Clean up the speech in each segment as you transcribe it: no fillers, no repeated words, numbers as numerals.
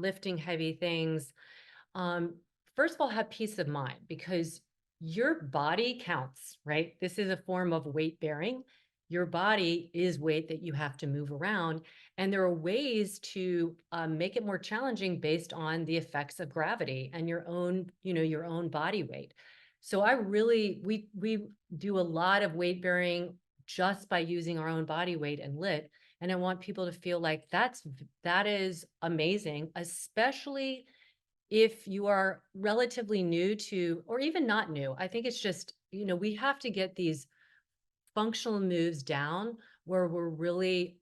lifting heavy things, um, first of all, have peace of mind because your body counts, right? This is a form of weight bearing. Your body is weight that you have to move around. And there are ways to make it more challenging based on the effects of gravity and your own, your own body weight. So we do a lot of weight bearing just by using our own body weight and lit. And I want people to feel like that is amazing, especially if you are relatively new to, or even not new. I think it's just, we have to get these functional moves down where we're really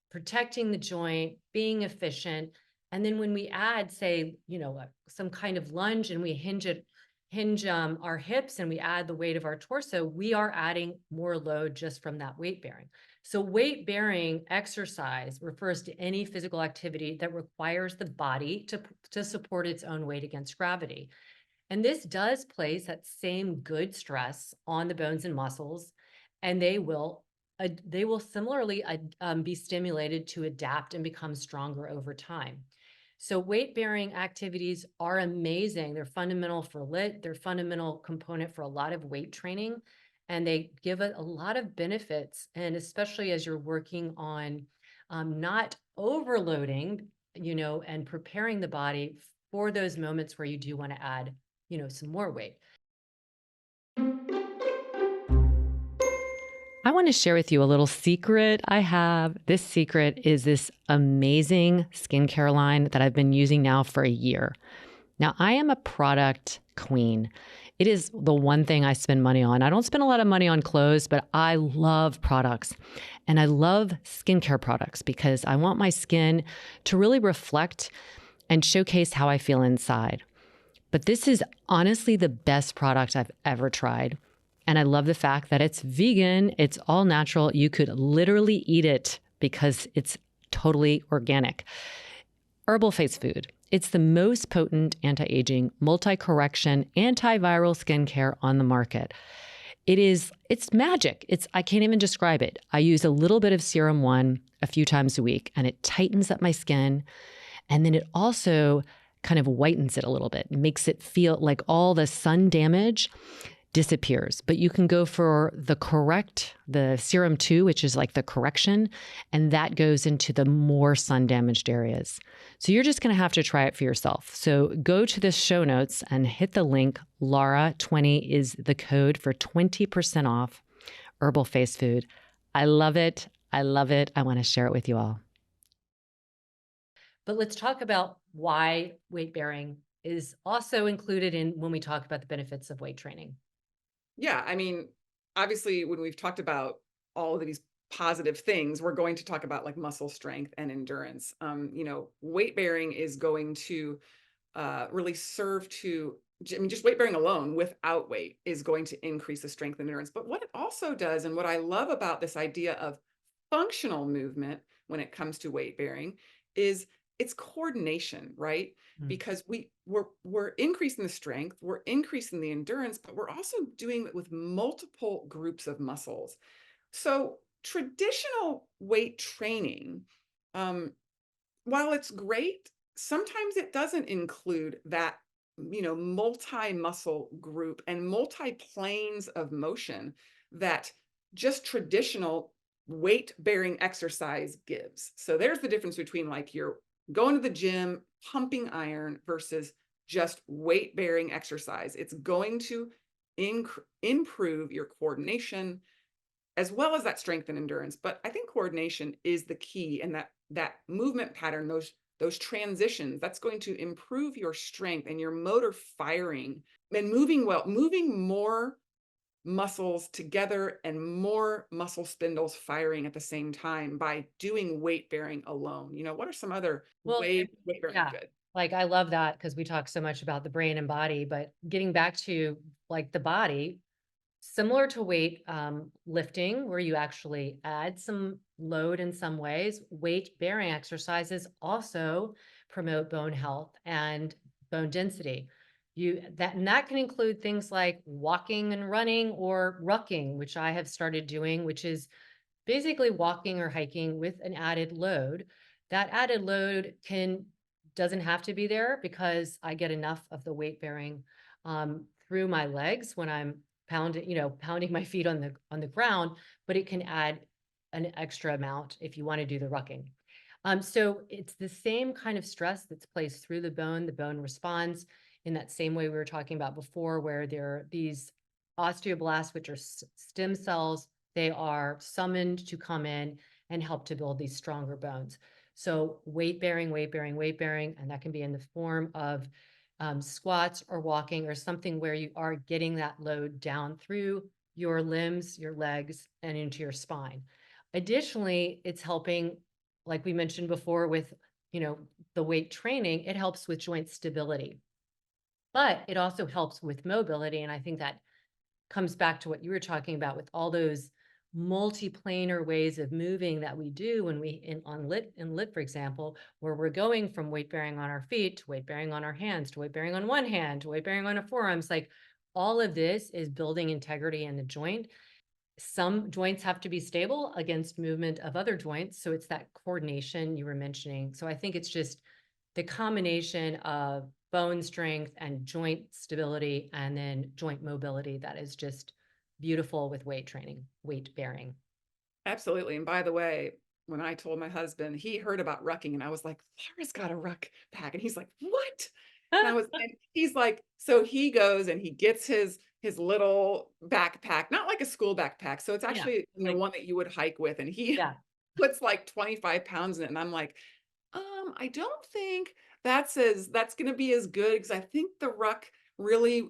protecting the joint, being efficient. And then when we add, say, some kind of lunge and we hinge our hips and we add the weight of our torso, we are adding more load just from that weight bearing. So weight bearing exercise refers to any physical activity that requires the body to support its own weight against gravity. And this does place that same good stress on the bones and muscles, and they will similarly be stimulated to adapt and become stronger over time. So weight bearing activities are amazing. They're fundamental for lit. They're fundamental component for a lot of weight training, and they give it a lot of benefits. And especially as you're working on not overloading, and preparing the body for those moments where you do want to add some more weight. I want to share with you a little secret I have. This secret is this amazing skincare line that I've been using now for a year. Now, I am a product queen. It is the one thing I spend money on. I don't spend a lot of money on clothes, but I love products. And I love skincare products because I want my skin to really reflect and showcase how I feel inside. But this is honestly the best product I've ever tried. And I love the fact that it's vegan, it's all natural. You could literally eat it because it's totally organic. Herbal Face Food. It's the most potent anti-aging, multi-correction, antiviral skincare on the market. It's magic. I can't even describe it. I use a little bit of Serum One a few times a week, and it tightens up my skin. And then it also kind of whitens it a little bit, makes it feel like all the sun damage disappears. But you can go for the Serum 2, which is like the correction, and that goes into the more sun damaged areas. So you're just going to have to try it for yourself. So go to the show notes and hit the link. Lara20 is the code for 20% off Herbal Face Food. I love it. I love it. I want to share it with you all. But let's talk about why weight bearing is also included in when we talk about the benefits of weight training. Yeah, I mean, obviously, when we've talked about all of these positive things, we're going to talk about like muscle strength and endurance. Weight bearing is going to really serve to, I mean, just weight bearing alone without weight is going to increase the strength and endurance. But what it also does, and what I love about this idea of functional movement when it comes to weight bearing, is it's coordination, right? Mm. Because we're increasing the strength, we're increasing the endurance, but we're also doing it with multiple groups of muscles. So traditional weight training, um, while it's great, sometimes it doesn't include that, multi-muscle group and multi-planes of motion that just traditional weight-bearing exercise gives. So there's the difference between like you're going to the gym, pumping iron versus just weight-bearing exercise. It's going to improve your coordination as well as that strength and endurance. But I think coordination is the key, and that movement pattern, those transitions, that's going to improve your strength and your motor firing and moving more muscles together and more muscle spindles firing at the same time by doing weight bearing alone. What are some other Well, weight bearing yeah, good? like I love that because we talk so much about the brain and body, but getting back to like the body, similar to weight lifting, where you actually add some load in some ways, weight bearing exercises also promote bone health and bone density. And that can include things like walking and running or rucking, which I have started doing, which is basically walking or hiking with an added load. That added load can doesn't have to be there because I get enough of the weight bearing through my legs when I'm pounding my feet on the ground, but it can add an extra amount if you want to do the rucking. So it's the same kind of stress that's placed through the bone. The bone responds in that same way we were talking about before, where there are these osteoblasts, which are stem cells. They are summoned to come in and help to build these stronger bones. So weight bearing, weight bearing, weight bearing, and that can be in the form of squats or walking or something where you are getting that load down through your limbs, your legs, and into your spine. Additionally, it's helping, like we mentioned before, with the weight training, it helps with joint stability, but it also helps with mobility. And I think that comes back to what you were talking about with all those multiplanar ways of moving that we do when we in lit, for example, where we're going from weight bearing on our feet to weight bearing on our hands to weight bearing on one hand to weight bearing on our forearms. Like all of this is building integrity in the joint. Some joints have to be stable against movement of other joints. So it's that coordination you were mentioning. So I think it's just the combination of bone strength and joint stability and then joint mobility that is just beautiful with weight training, weight bearing. Absolutely. And by the way, when I told my husband, he heard about rucking and I was like, Laura's got a ruck pack. And he's like, what? And he's like, so he goes and he gets his little backpack, not like a school backpack. So it's Yeah. actually, Like, one that you would hike with. And he yeah. puts like 25 pounds in it. And I'm like, I don't think that's gonna be as good because I think the ruck really,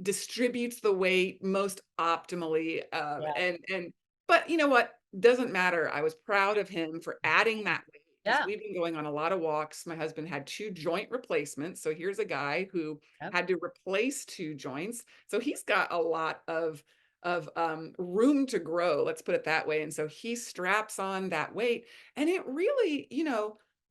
distributes the weight most optimally. Yeah. And but you know what? Doesn't matter. I was proud of him for adding that weight because Yeah. we've been going on a lot of walks. My husband had two joint replacements. So here's a guy who Yep. had to replace two joints. So he's got a lot of room to grow, let's put it that way. And so he straps on that weight and it really,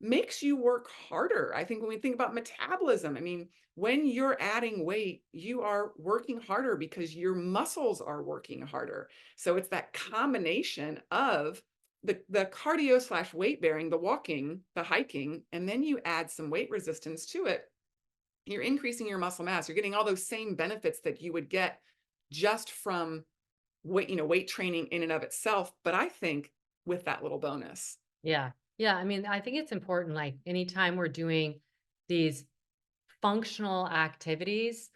makes you work harder. I think when we think about metabolism, I mean, when you're adding weight, you are working harder because your muscles are working harder. So it's that combination of the cardio slash weight bearing, the walking, the hiking, and then you add some weight resistance to it. You're increasing your muscle mass. You're getting all those same benefits that you would get just from weight training in and of itself. But I think with that little bonus. Yeah. Yeah. I mean, I think it's important, like anytime we're doing these functional activities,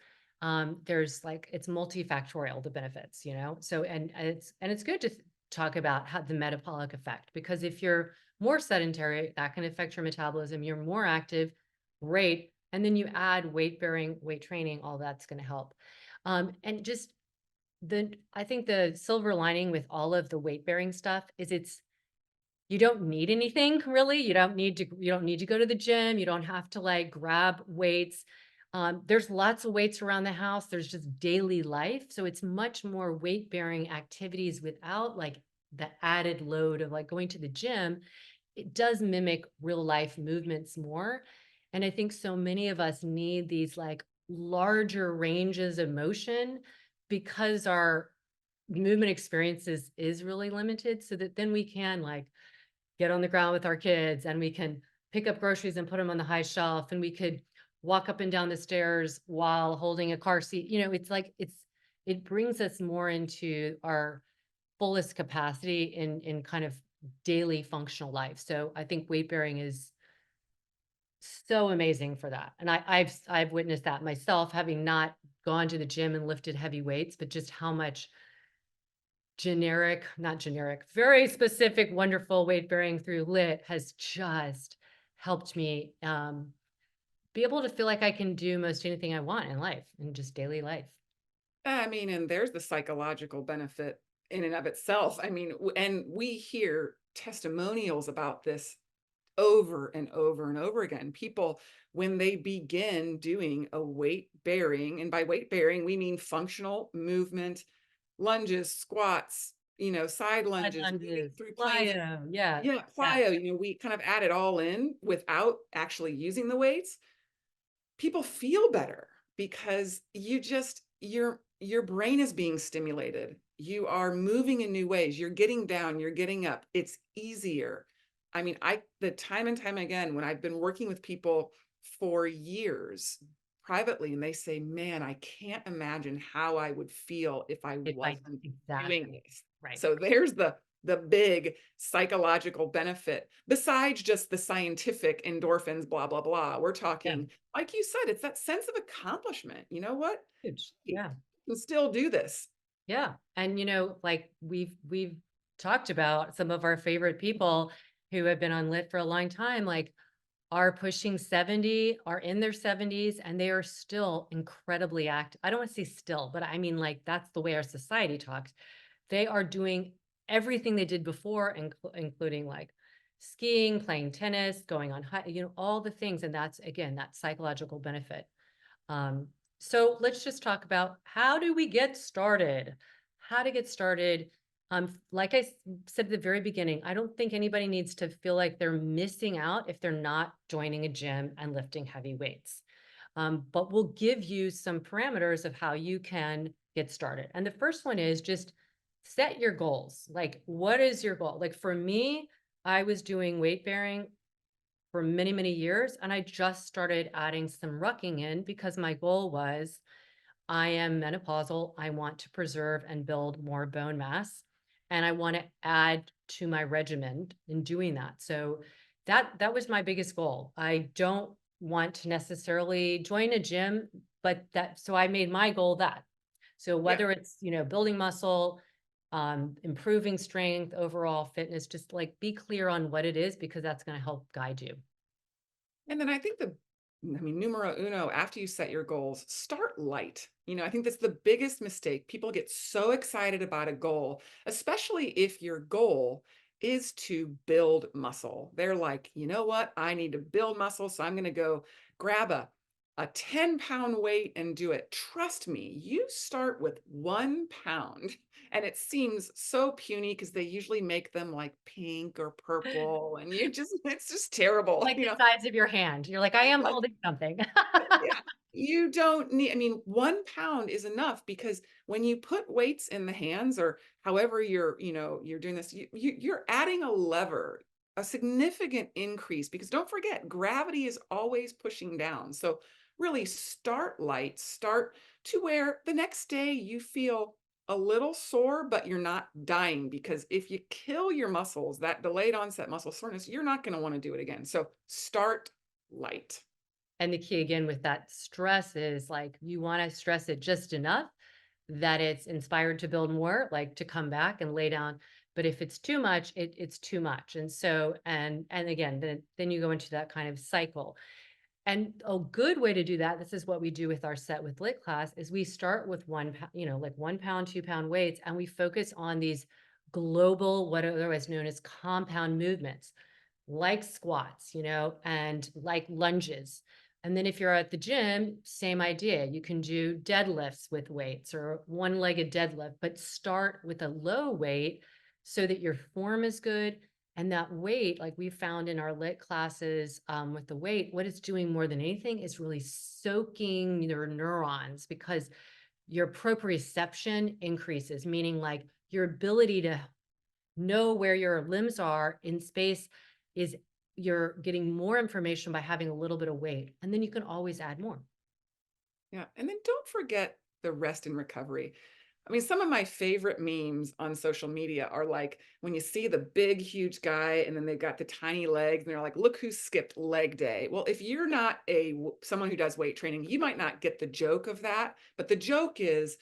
there's like it's multifactorial, the benefits, so and it's good to talk about how the metabolic effect, because if you're more sedentary, that can affect your metabolism. You're more active, great, and then you add weight bearing, weight training, all that's going to help. And just I think the silver lining with all of the weight bearing stuff is you don't need anything really. You don't need to go to the gym. You don't have to like grab weights. There's lots of weights around the house. There's just daily life. So it's much more weight bearing activities without like the added load of like going to the gym. It does mimic real life movements more. And I think so many of us need these like larger ranges of motion because our movement experiences is really limited, so that then we can like get on the ground with our kids and we can pick up groceries and put them on the high shelf, and we could walk up and down the stairs while holding a car seat. It's like it brings us more into our fullest capacity in kind of daily functional life. So I think weight bearing is so amazing for that. And I've witnessed that myself, having not gone to the gym and lifted heavy weights, but just how much not generic, very specific, wonderful weight bearing through lit has just helped me be able to feel like I can do most anything I want in life, in just daily life. I mean, and there's the psychological benefit in and of itself. I mean, and we hear testimonials about this over and over and over again. People, when they begin doing a weight bearing, and by weight bearing, we mean functional movement, lunges, squats, side Side lunges, moving lunges, through planes. plyo, yeah, Yeah, yeah, plyo, we kind of add it all in without actually using the weights. People feel better because your brain is being stimulated. You are moving in new ways. You're getting down, you're getting up. It's easier. I mean, the time and time again, when I've been working with people for years privately, and they say, man, I can't imagine how I would feel if I If I wasn't doing exactly, this. right. So there's the big psychological benefit besides just the scientific endorphins, blah, blah, blah. We're Yeah, talking, like you said, it's that sense of accomplishment. You know what? huge. You Yeah. can still do this. Yeah. And like we've talked about some of our favorite people who have been on lit for a long time, like are pushing 70, are in their 70s, and they are still incredibly active. I don't want to say still, but I mean, like, that's the way our society talks. They are doing everything they did before, including like skiing, playing tennis, going on high, all the things. And that's again, that psychological benefit. Um, so let's just talk about how do we get started? How to get started. Like said at the very beginning, I don't think anybody needs to feel like they're missing out if they're not joining a gym and lifting heavy weights. But we'll give you some parameters of how you can get started. And the first one is just set your goals. Like, what is your goal? Like for me, I was doing weight bearing for many, many years. And I just started adding some rucking in because my goal was I am menopausal. I want to preserve and build more bone mass. And I want to add to my regimen in doing that. So that was my biggest goal. I don't want to necessarily join a gym, but so I made my goal that. So Yeah. whether it's, building muscle, improving strength, overall fitness, just like be clear on what it is because that's going to help guide you. And then I mean, numero uno, after you set your goals, start light. I think that's the biggest mistake. People get so excited about a goal, especially if your goal is to build muscle. They're like, you know what? I need to build muscle. So I'm going to go grab a 10-pound weight and do it. Trust me, you start with 1 pound. And it seems so puny because they usually make them like pink or purple. And it's just terrible, Like the size of your hand. You're like, "I am like, holding something." yeah, you don't need, I mean, 1 pound is enough because when you put weights in the hands or however you're doing this, you're adding a lever, a significant increase because don't forget, gravity is always pushing down. So really start light, start to where the next day you feel a little sore, but you're not dying because if you kill your muscles, that delayed onset muscle soreness, you're not going to want to do it again. So start light. And the key again with that stress is like you wanna stress it just enough that it's inspired to build more, like to come back and lay down. But if it's too much, it's too much. And so, and again, then you go into that kind of cycle. And a good way to do that, this is what we do with our Set with Lit class, is we start with like 1 pound, 2 pound weights, and we focus on these global, what are otherwise known as compound movements, like squats, and like lunges. And then if you're at the gym, same idea. You can do deadlifts with weights or one-legged deadlift, but start with a low weight so that your form is good. And that weight, like we found in our lit classes with the weight, what it's doing more than anything is really soaking your neurons because your proprioception increases, meaning like your ability to know where your limbs are in space is you're getting more information by having a little bit of weight. And then you can always add more. Yeah. And then don't forget the rest and recovery. I mean, some of my favorite memes on social media are like when you see the big, huge guy and then they've got the tiny legs and they're like, look who skipped leg day. Well, if you're not someone who does weight training, you might not get the joke of that. But the joke is,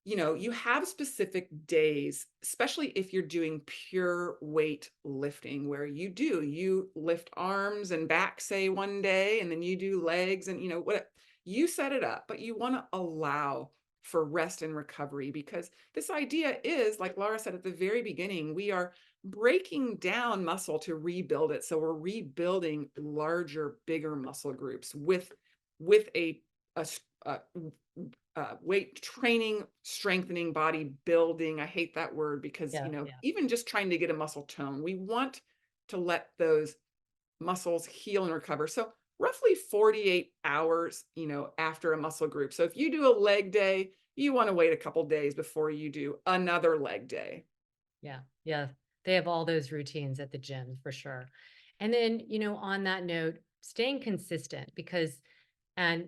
you have specific days, especially if you're doing pure weight lifting, where you lift arms and back, say one day, and then you do legs and what you set it up, but you want to allow for rest and recovery because this idea is, like Lara said at the very beginning, we are breaking down muscle to rebuild it. So we're rebuilding larger, bigger muscle groups with a, a weight training, strengthening, body building. I hate that word because, Yeah, yeah. even just trying to get a muscle tone, we want to let those muscles heal and recover. So roughly 48 hours, after a muscle group. So if you do a leg day, you want to wait a couple days before you do another leg day. Yeah. Yeah. They have all those routines at the gym for sure. And then, on that note, staying consistent because and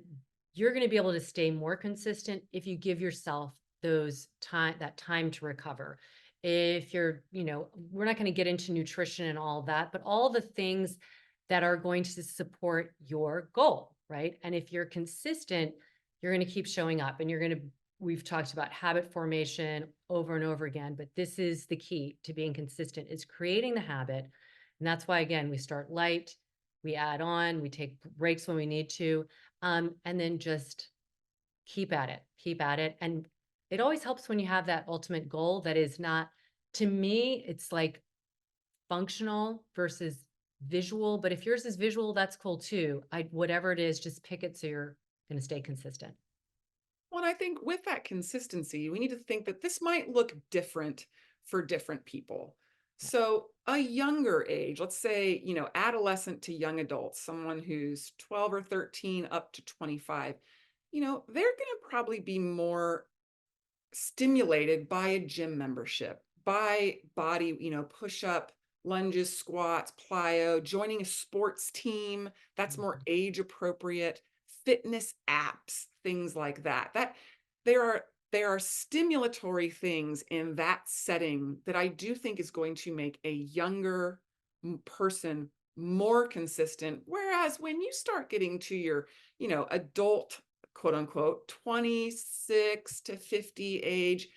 you're going to be able to stay more consistent if you give yourself that time to recover. If we're not going to get into nutrition and all that, but all the things that are going to support your goal, right? And if you're consistent, you're going to keep showing up and we've talked about habit formation over and over again, but this is the key to being consistent is creating the habit. And that's why, again, we start light, we add on, we take breaks when we need to, and then just keep at it, keep at it. And it always helps when you have that ultimate goal that is not, to me, it's like functional versus visual. But if yours is visual, that's cool too. Whatever it is, just pick it so you're going to stay consistent. Well, I think with that consistency, we need to think that this might look different for different people. Yeah. So, a younger age, let's say, adolescent to young adults, someone who's 12 or 13 up to 25, they're going to probably be more stimulated by a gym membership, by body, push up, lunges, squats, plyo, joining a sports team that's more Mhm. age appropriate, fitness apps, things like that. There are stimulatory things in that setting that I do think is going to make a younger person more consistent. Whereas when you start getting to your, adult quote unquote 26 to 50 age,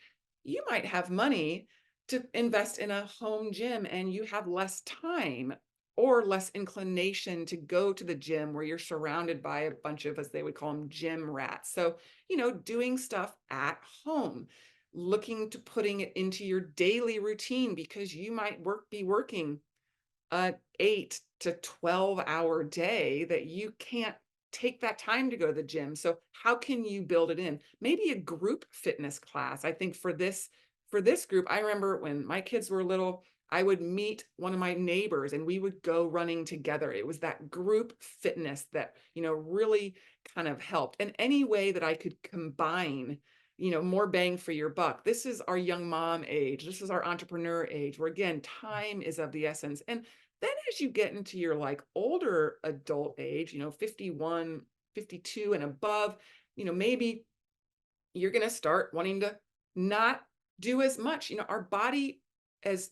you might have money to invest in a home gym and you have less time or less inclination to go to the gym where you're surrounded by a bunch of, as they would call them, gym rats. So, doing stuff at home, looking to putting it into your daily routine because you might be working a 8 to 12-hour day that you can't take that time to go to the gym. So how can you build it in? Maybe a group fitness class. I think for this group, I remember when my kids were little, I would meet one of my neighbors and we would go running together. It was that group fitness that, really kind of helped. And any way that I could combine, more bang for your buck. This is our young mom age. This is our entrepreneur age, where again, time is of the essence. And then as you get into your like older adult age, 51, 52 and above, maybe you're going to start wanting to not do as much. Our body, as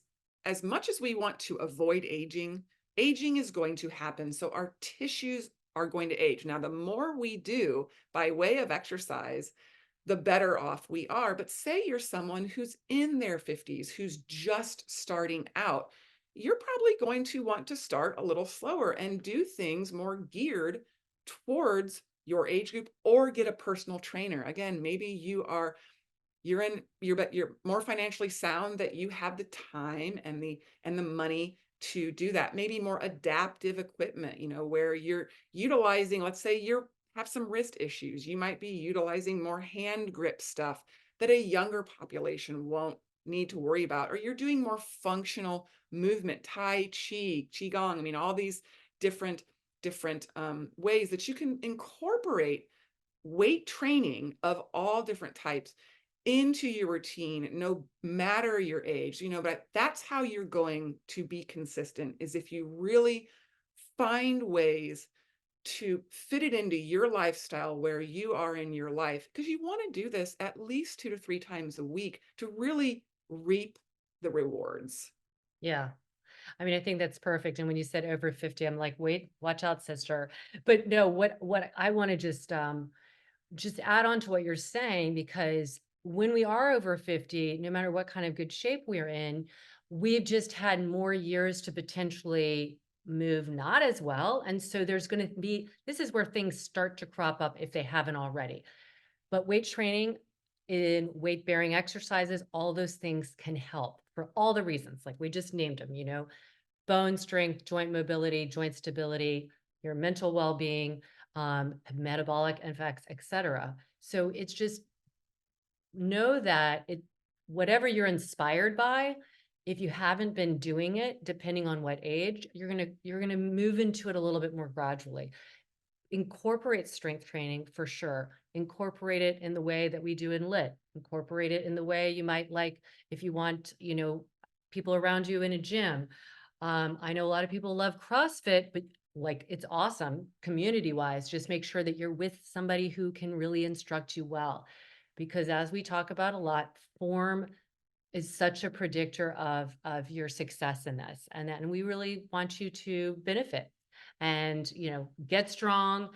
much as we want to avoid aging, aging is going to happen. So our tissues are going to age. Now, the more we do by way of exercise, the better off we are. But say you're someone who's in their 50s, who's just starting out, you're probably going to want to start a little slower and do things more geared towards your age group or get a personal trainer. Again, maybe you're more financially sound, that you have the time and the money to do that. Maybe more adaptive equipment, where you're utilizing, let's say you have some wrist issues, you might be utilizing more hand grip stuff that a younger population won't need to worry about, or you're doing more functional movement, tai chi, qigong. I mean, all these different ways that you can incorporate weight training of all different types into your routine, no matter your age. But that's how you're going to be consistent, is if you really find ways to fit it into your lifestyle where you are in your life, because you want to do this at least 2 to 3 times a week to really reap the rewards. Yeah. I mean, I think that's perfect. And when you said over 50, I'm like, wait, watch out, sister. But no, what I want to just add on to what you're saying, because when we are over 50, no matter what kind of good shape we're in, we've just had more years to potentially move not as well. And so this is where things start to crop up if they haven't already. But weight training in weight bearing exercises, all those things can help for all the reasons, like we just named them, bone strength, joint mobility, joint stability, your mental well-being, metabolic effects, etc. So it's just know that whatever you're inspired by, if you haven't been doing it, depending on what age, you're gonna move into it a little bit more gradually. Incorporate strength training for sure. Incorporate it in the way that we do in lit. Incorporate it in the way you might like if you want, people around you in a gym. I know a lot of people love CrossFit, but like it's awesome community wise. Just make sure that you're with somebody who can really instruct you well. Because as we talk about a lot, form is such a predictor of your success in this. And we really want you to benefit and, get strong,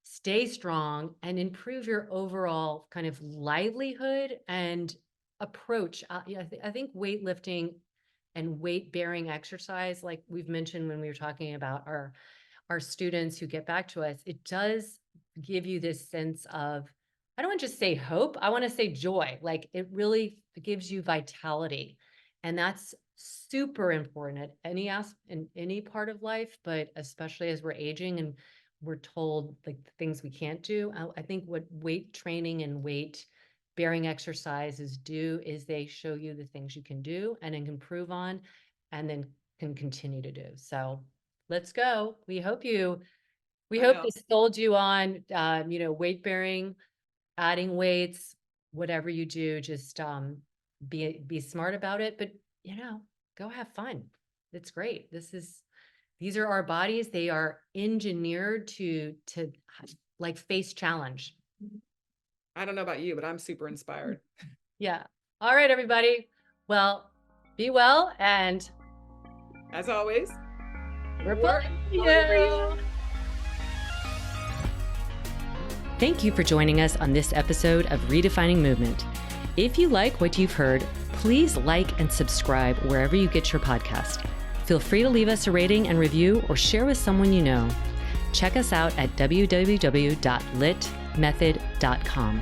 stay strong, and improve your overall kind of livelihood and approach. Yeah, I think weightlifting and weight bearing exercise, like we've mentioned when we were talking about our students who get back to us, it does give you this sense of, I don't want to just say hope, I want to say joy. Like it really gives you vitality. And that's super important at in any part of life, but especially as we're aging and we're told like the things we can't do. I think what weight training and weight bearing exercises do is they show you the things you can do and then can improve on and then can continue to do. So let's go. We I hope know. this sold you on, weight bearing, adding weights, whatever you do, just be smart about it. But go have fun. It's great. These are our bodies. They are engineered to like face challenge. I don't know about you, but I'm super inspired. Yeah. All right, everybody. Well, be well, and As always, we're we're pulling pulling for you. you. Thank you for joining us on this episode of Redefining Movement. If you like what you've heard, please like and subscribe wherever you get your podcast. Feel free to leave us a rating and review or share with someone you know. Check us out at www.litmethod.com.